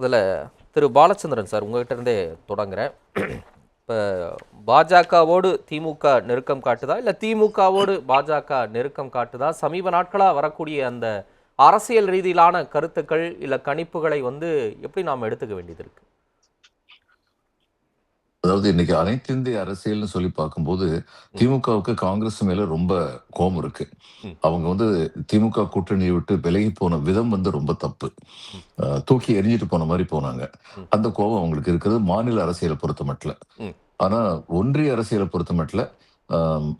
இதில் திரு பாலச்சந்திரன் சார் உங்ககிட்ட இருந்தே தொடங்குறேன். இப்போ பாஜகவோடு திமுக நெருக்கம் காட்டுதா, இல்லை திமுகவோடு பாஜக நெருக்கம் காட்டுதா? சமீப நாட்களாக வரக்கூடிய அந்த அரசியல் ரீதியிலான கருத்துக்கள் இல்லை கணிப்புகளை எப்படி நாம் எடுத்துக்க வேண்டியது இருக்கு? அதாவது இன்னைக்கு அனைத்து இந்திய அரசியல்னு சொல்லி பார்க்கும்போது திமுகவுக்கு காங்கிரஸ் மேல ரொம்ப கோபம் இருக்கு. அவங்க திமுக கூட்டணியை விட்டு விலகி போன விதம் ரொம்ப தப்பு. தூக்கி எரிஞ்சிட்டு போன மாதிரி போனாங்க. அந்த கோபம் அவங்களுக்கு இருக்குது மாநில அரசியலை பொறுத்த மட்டும். ஆனா ஒன்றிய அரசியலை பொறுத்த மட்டும்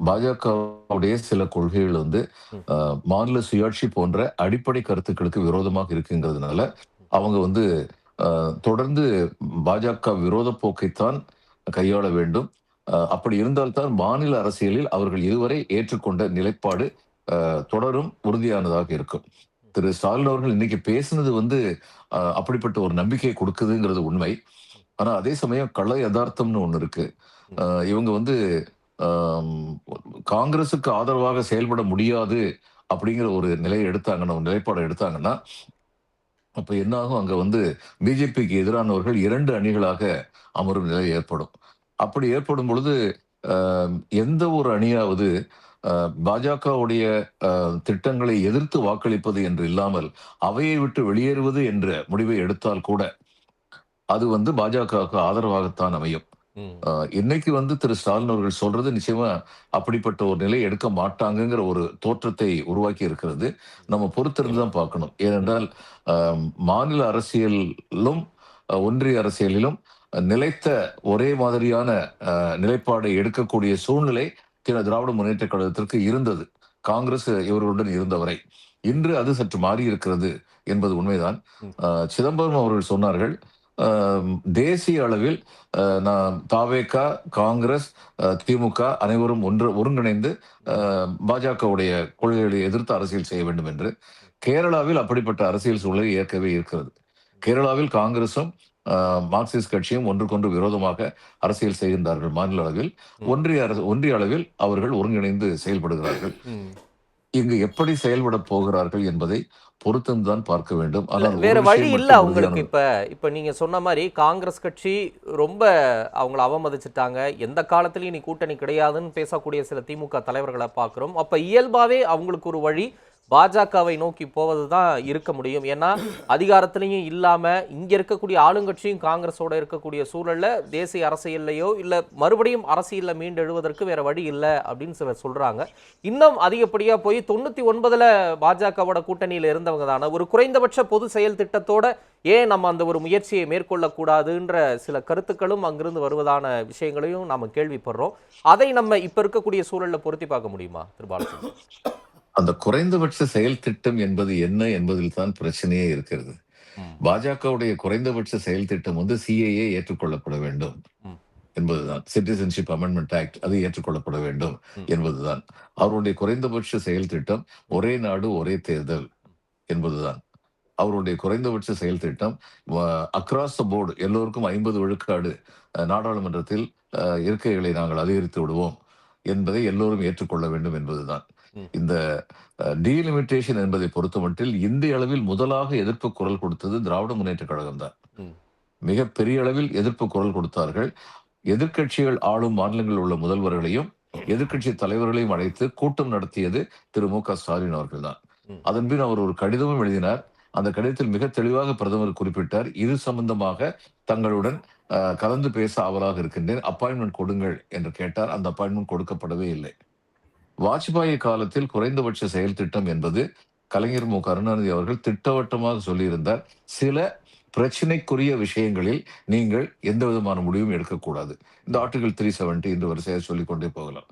பாஜகவுடைய சில கொள்கைகள் மாநில சுயாட்சி போன்ற அடிப்படை கருத்துக்களுக்கு விரோதமாக இருக்குங்கிறதுனால அவங்க தொடர்ந்து பாஜக விரோத போக்கைத்தான் கையாள வேண்டும். அப்படி இருந்தால்தான் மாநில அரசியலில் அவர்கள் இதுவரை ஏற்றுக்கொண்ட நிலைப்பாடு தொடரும் உறுதியானதாக இருக்கும். திரு ஸ்டாலின் அவர்கள் இன்னைக்கு பேசினது அப்படிப்பட்ட ஒரு நம்பிக்கையை கொடுக்குதுங்கிறது உண்மை. ஆனா அதே சமயம் கள யதார்த்தம்னு ஒண்ணு இருக்கு. இவங்க காங்கிரசுக்கு ஆதரவாக செயல்பட முடியாது அப்படிங்கிற ஒரு நிலைப்பாடை எடுத்தாங்கன்னா அப்ப என்ன ஆகும்? அங்க பிஜேபிக்கு எதிரானவர்கள் 2 அணிகளாக அமரும் நிலை ஏற்படும். அப்படி ஏற்படும் பொழுது எந்த ஒரு அணியாவது பாஜகவுடைய திட்டங்களை எதிர்த்து வாக்களிப்பது என்று இல்லாமல் அவையை விட்டு வெளியேறுவது என்ற முடிவை எடுத்தால் கூட அது பாஜகவுக்கு ஆதரவாகத்தான் அமையும். இன்னைக்கு திரு ஸ்டாலின் அவர்கள் சொல்றது நிச்சயமா அப்படிப்பட்ட ஒரு நிலை எடுக்க மாட்டாங்கங்கிற ஒரு தோற்றத்தை உருவாக்கி இருக்கிறது. நம்ம பொறுத்திருந்துதான் பார்க்கணும். ஏனென்றால் மாநில அரசியலும் ஒன்றிய அரசியலிலும் நிலைத்த ஒரே மாதிரியான நிலைப்பாடை எடுக்கக்கூடிய சூழ்நிலை திராவிட முன்னேற்ற கழகத்திற்கு இருந்தது, காங்கிரஸ் இவர்களுடன் இருந்தவரை. இன்று அது சற்று மாறி இருக்கிறது என்பது உண்மைதான். சிதம்பரம் அவர்கள் சொன்னார்கள், தேசிய அளவில் தாவேகா, காங்கிரஸ், திமுக அனைவரும் ஒருங்கிணைந்து பாஜகவுடைய கொள்கைகளை எதிர்த்து அரசியல் செய்ய வேண்டும் என்று. கேரளாவில் அப்படிப்பட்ட அரசியல் சூழலை ஏற்கவே இருக்கிறது. கேரளாவில் காங்கிரசும் மார்க்சிஸ்ட் கட்சியும் ஒன்றுக்கொன்று விரோதமாக அரசியல் செய்கின்றார்கள் மாநில அளவில். ஒன்றிய அளவில் அவர்கள் ஒருங்கிணைந்து செயல்படுகிறார்கள். இங்கு எப்படி செயல்பட போகிறார்கள் என்பதை பொறுத்துதான் பார்க்க வேண்டும். வேற வழி இல்ல அவங்களுக்கு. இப்ப நீங்க சொன்ன மாதிரி காங்கிரஸ் கட்சி ரொம்ப அவங்களை அவமதிச்சுட்டாங்க. எந்த காலத்திலயும் நீ கூட்டணி கிடையாதுன்னு பேசக்கூடிய சில திமுக தலைவர்களை பார்க்கிறோம். அப்ப இயல்பாவே அவங்களுக்கு ஒரு வழி பாஜகவை நோக்கி போவது தான் இருக்க முடியும். ஏன்னா அதிகாரத்திலையும் இல்லாம இங்க இருக்கக்கூடிய ஆளுங்கட்சியும் காங்கிரஸோட இருக்கக்கூடிய சூழல்ல தேசிய அரசியல்லையோ இல்ல மறுபடியும் அரசியல்ல மீண்டு எழுவதற்கு வேற வழி இல்லை அப்படின்னு சிலர் சொல்றாங்க. இன்னும் அதிகப்படியா போய் 99ல பாஜகவோட கூட்டணியில இருந்தவங்க தானே ஒரு குறைந்தபட்ச பொது செயல் திட்டத்தோட ஏன் நம்ம அந்த ஒரு முயற்சியை மேற்கொள்ளக்கூடாதுன்ற சில கருத்துக்களும் அங்கிருந்து வருவதான விஷயங்களையும் நாம கேள்விப்படுறோம். அதை நம்ம இப்ப இருக்கக்கூடிய சூழல்ல பொருத்தி பார்க்க முடியுமா திரு பாலச்சந்திரன்? அந்த குறைந்தபட்ச செயல் திட்டம் என்பது என்ன என்பதில் தான் பிரச்சனையே இருக்கிறது. பாஜகவுடைய குறைந்தபட்ச செயல் திட்டம் சிஏஏ ஏற்றுக்கொள்ளப்பட வேண்டும் என்பதுதான். சிட்டிசன்ஷிப் அமெண்ட்மெண்ட் ஆக்ட் அது ஏற்றுக்கொள்ளப்பட வேண்டும் என்பதுதான். அவருடைய குறைந்தபட்ச செயல் திட்டம் ஒரே நாடு ஒரே தேர்தல் என்பதுதான். அவருடைய குறைந்தபட்ச செயல் திட்டம் அக்ராஸ் த போர்டு எல்லோருக்கும் 50 விழுக்காடு நாடாளுமன்றத்தில் இருக்கைகளை நாங்கள் அதிகரித்து விடுவோம் என்பதை எல்லோரும் ஏற்றுக்கொள்ள வேண்டும் என்பதுதான். இந்த டீலிமிட்டேஷன் என்பதை பொறுத்தமட்டில் இந்திய அளவில் முதலாக எதிர்ப்பு குரல் கொடுத்தது திராவிட முன்னேற்ற கழகம் தான். மிக பெரிய அளவில் எதிர்ப்பு குரல் கொடுத்தார்கள். எதிர்கட்சிகள் ஆளும் மாநிலங்களில் உள்ள முதல்வர்களையும் எதிர்கட்சி தலைவர்களையும் அழைத்து கூட்டம் நடத்தியது திரு மு.க. ஸ்டாலின் அவர்கள் தான். அதன் பின் அவர் ஒரு கடிதமும் எழுதினார். அந்த கடிதத்தில் மிக தெளிவாக பிரதமர் குறிப்பிட்டார், இது சம்பந்தமாக தங்களுடன் கலந்து பேச ஆவலாக இருக்கின்றேன், அப்பாயின்மெண்ட் கொடுங்கள் என்று கேட்டார். அந்த அப்பாயின்மெண்ட் கொடுக்கப்படவே இல்லை. வாஜ்பாய் காலத்தில் குறைந்தபட்ச செயல் திட்டம் என்பது கலைஞர் மு கருணாநிதி அவர்கள் திட்டவட்டமாக சொல்லியிருந்தார், சில பிரச்சனைக்குரிய விஷயங்களில் நீங்கள் எந்த விதமான முடிவும் எடுக்கக்கூடாது. இந்த ஆர்டிகல் 370 என்று வரிசையாக சொல்லிக் கொண்டே போகலாம்.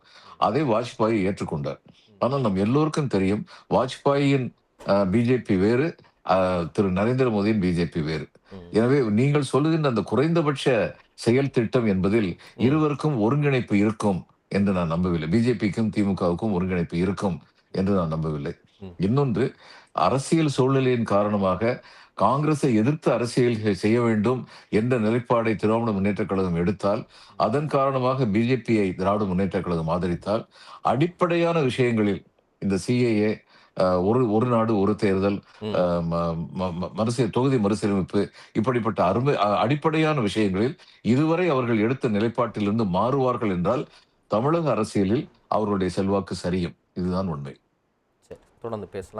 அதை வாஜ்பாய் ஏற்றுக்கொண்டார். ஆனால் நம் எல்லோருக்கும் தெரியும், வாஜ்பாயின் பிஜேபி வேறு, திரு நரேந்திர மோடியின் பிஜேபி வேறு. எனவே நீங்கள் சொல்லுகின்ற அந்த குறைந்தபட்ச செயல் திட்டம் என்பதில் இருவருக்கும் ஒருங்கிணைப்பு இருக்கும் என்று நான் நம்பவில்லை. பிஜேபிக்கும் திமுகவுக்கும் ஒருங்கிணைப்பு இருக்கும் என்று நான் நம்பவில்லை. இன்னொன்று, அரசியல் சூழ்நிலையின் காரணமாக காங்கிரஸை எதிர்த்து அரசியல் செய்ய வேண்டும் என்ற நிலைப்பாடை திராவிட முன்னேற்ற கழகம் எடுத்தால், அதன் காரணமாக பிஜேபியை திராவிட முன்னேற்ற கழகம் ஆதரித்தால், அடிப்படையான விஷயங்களில் இந்த சிஏஏ ஒரு ஒரு நாடு ஒரு தேர்தல், ம். தொகுதி மறுசீரமைப்பு, இப்படிப்பட்ட அடிப்படையான விஷயங்களில் இதுவரை அவர்கள் எடுத்த நிலைப்பாட்டிலிருந்து மாறுவார்கள் என்றால் தமிழக அரசியலில் அவர்களுடைய செல்வாக்கு சரியும். இதுதான் உண்மை. சரி, தொடர்ந்து பேசலாம்.